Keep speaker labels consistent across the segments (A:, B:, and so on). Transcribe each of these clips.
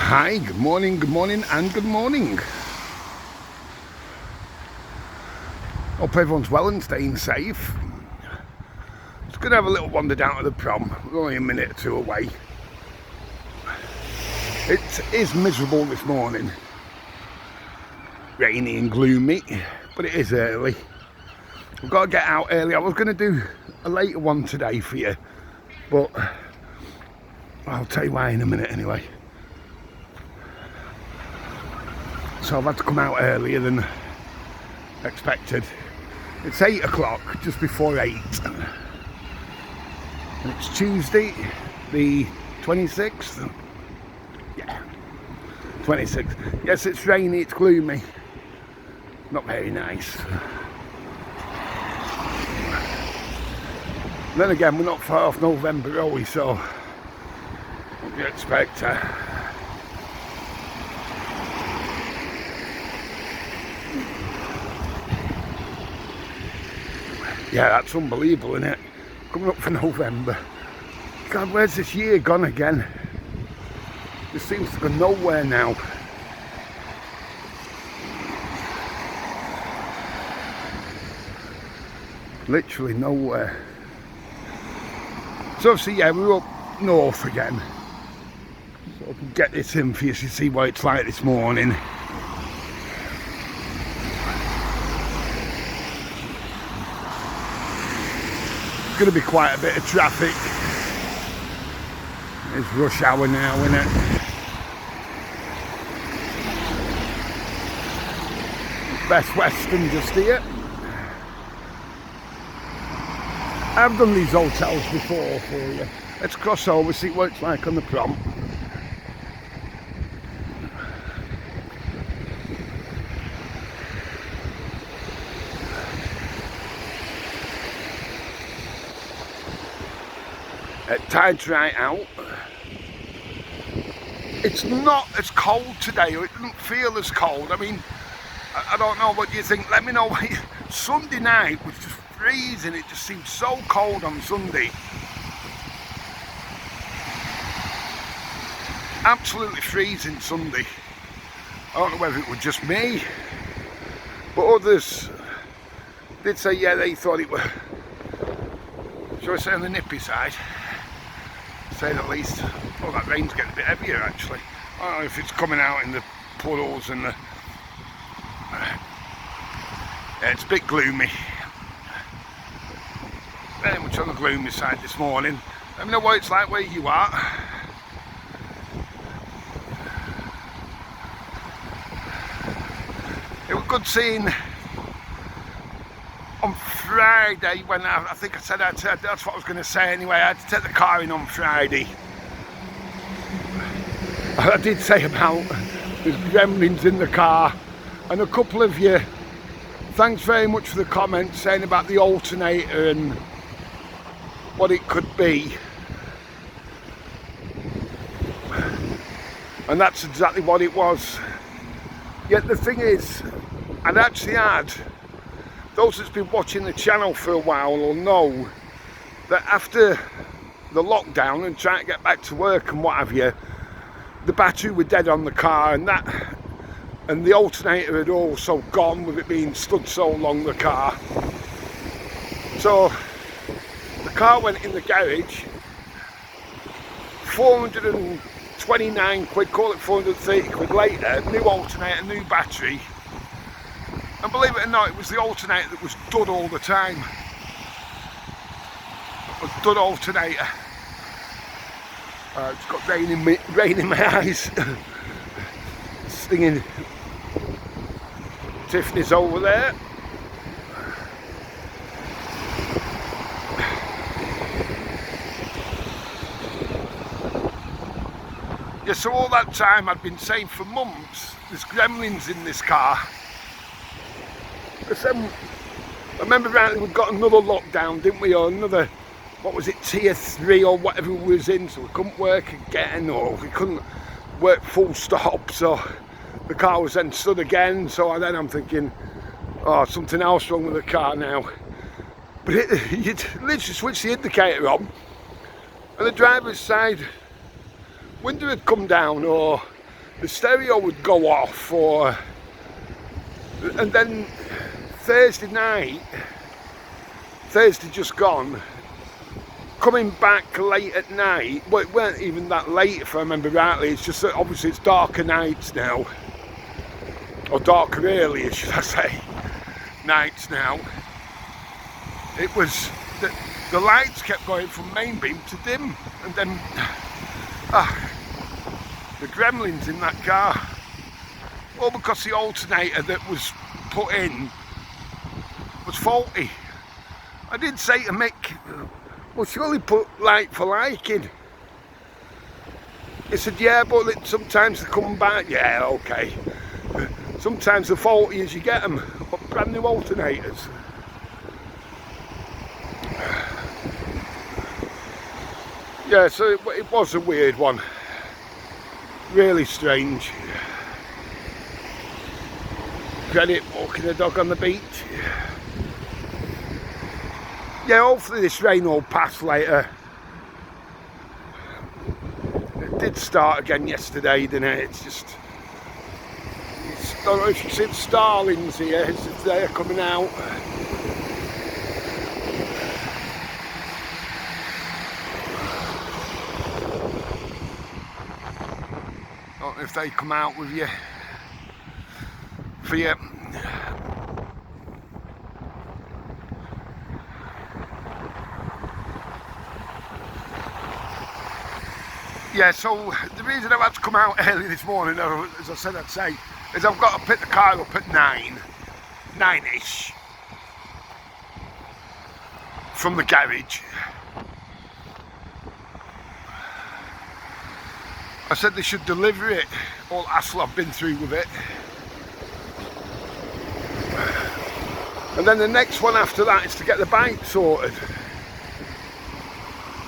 A: Hi, good morning and good morning. Hope everyone's well and staying safe. Just going to have a little wander down to the prom. We're only a minute or two away. It is miserable this morning. Rainy and gloomy, but it is early. We've got to get out early. I was going to do a later one today for you, but I'll tell you why in a minute anyway. So I've had to come out earlier than expected. It's 8 o'clock, just before 8. And it's Tuesday, the 26th. Yeah, 26th. Yes, it's rainy, it's gloomy. Not very nice. And then again, we're not far off November, are we? So, what do you expect? Yeah, that's unbelievable, isn't it? Coming up for November. God, where's this year gone again? It seems to go nowhere now. Literally nowhere. So obviously, yeah, we're up north again. So I can get this in for you to see what it's like this morning. Going to be quite a bit of traffic. It's rush hour now, isn't it? Best Western just here. I've done these hotels before for you. Let's cross over, see what it's like on the prom. Tide's right out. It's not as cold today, or it doesn't feel as cold. I mean, I don't know what you think. Let me know. Sunday night was just freezing. It just seemed so cold on Sunday. Absolutely freezing Sunday. I don't know whether it was just me, but others did say, yeah, they thought it was, shall I say, on the nippy side. Say the least. Oh, that rain's getting a bit heavier actually. I don't know if it's coming out in the puddles and the... Yeah, it's a bit gloomy. Very much on the gloomy side this morning. Let me know what it's like where you are. It was good seeing on Friday when I think I said that's what I was going to say anyway. I had to take the car in on Friday. I did say about there's gremlins in the car, and a couple of you, thanks very much for the comments saying about the alternator and what it could be. And that's exactly what it was. Yet the thing is, I'd actually had, those that's been watching the channel for a while will know that after the lockdown and trying to get back to work and what have you, the battery were dead on the car, and the alternator had also gone with it being stood so long, the car. So the car went in the garage, 429 quid, call it 430 quid later, new alternator, new battery. And believe it or not, it was the alternator that was dud all the time. It was dud alternator. It's got rain in my eyes. Stinging. Tiffany's over there. Yeah, so all that time I'd been saying for months, there's gremlins in this car. I remember rightly, we got another lockdown, didn't we, or another, what was it, tier 3 or whatever we was in, so we couldn't work again, or we couldn't work full stop, so the car was then stood again. So then I'm thinking, oh, something else wrong with the car now. But you'd literally switch the indicator on and the driver's side window had come down, or the stereo would go off, and then Thursday night, Thursday just gone, coming back late at night, well, it weren't even that late if I remember rightly, it's just that obviously it's darker nights now, or darker earlier should I say, nights now. It was, the lights kept going from main beam to dim, and then the gremlins in that car, all because the alternator that was put in was faulty. I did say to Mick, well, surely put like for like in. He said, yeah, but sometimes they come back. Yeah, okay. Sometimes they're faulty as you get them, but brand new alternators. Yeah, so it was a weird one. Really strange. Credit walking the dog on the beach. Yeah, hopefully this rain will pass later. It did start again yesterday, didn't it? It's just, I don't know if you see the starlings here, if they're coming out. I don't know if they come out with you for you. Yeah, so the reason I've had to come out early this morning, as I said I'd say, is I've got to pick the car up at 9-ish from the garage. I said they should deliver it, all the hassle I've been through with it. And then the next one after that is to get the bike sorted.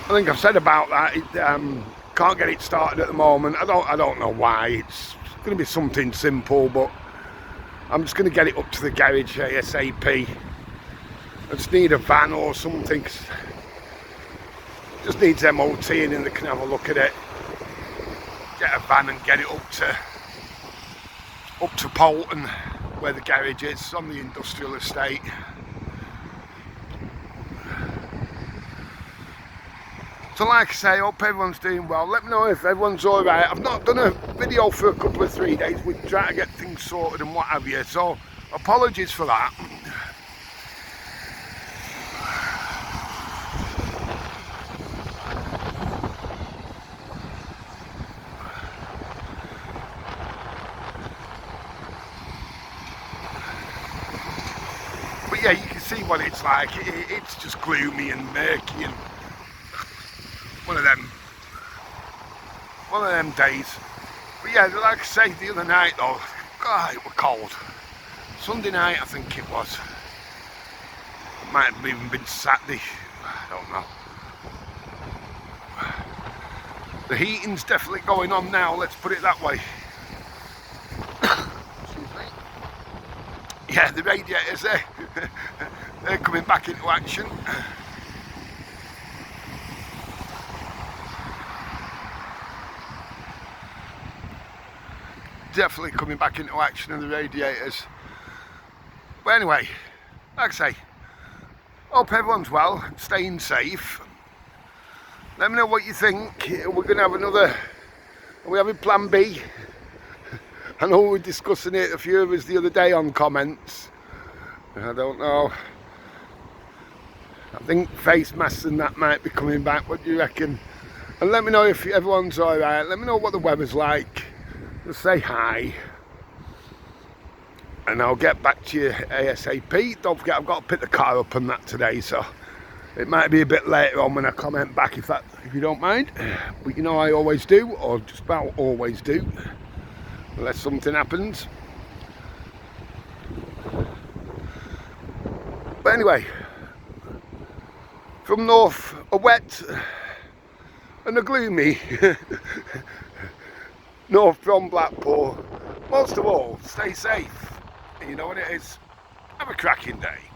A: I think I've said about that, can't get it started at the moment. I don't know why. It's going to be something simple, but I'm just going to get it up to the garage ASAP. I just need a van or something. Just needs MOT-ing and they can have a look at it. Get a van and get it up to Polton, where the garage is, on the industrial estate. So like I say, I hope everyone's doing well. Let me know if everyone's alright. I've not done a video for a couple of 3 days. We're trying to get things sorted and what have you. So apologies for that. But yeah, you can see what it's like. It's just gloomy and murky and one of them days. But yeah, like I say, the other night though, God, it was cold. Sunday night I think it was. It might have even been Saturday, I don't know. The heating's definitely going on now, let's put it that way. Yeah, the radiators there, they're coming back into action. Definitely coming back into action in the radiators. But anyway, like I say, hope everyone's well, staying safe. Let me know what you think. We're going to have another, are we having plan B? I know we were discussing it, a few of us the other day on comments. I don't know. I think face masks and that might be coming back. What do you reckon? And let me know if everyone's alright. Let me know what the weather's like. Just say hi. And I'll get back to you ASAP. Don't forget I've got to pick the car up and that today, so it might be a bit later on when I comment back if you don't mind. But you know I always do, or just about always do. Unless something happens. But anyway, from north, a wet and a gloomy north from Blackpool. Most of all, stay safe. And you know what it is? Have a cracking day.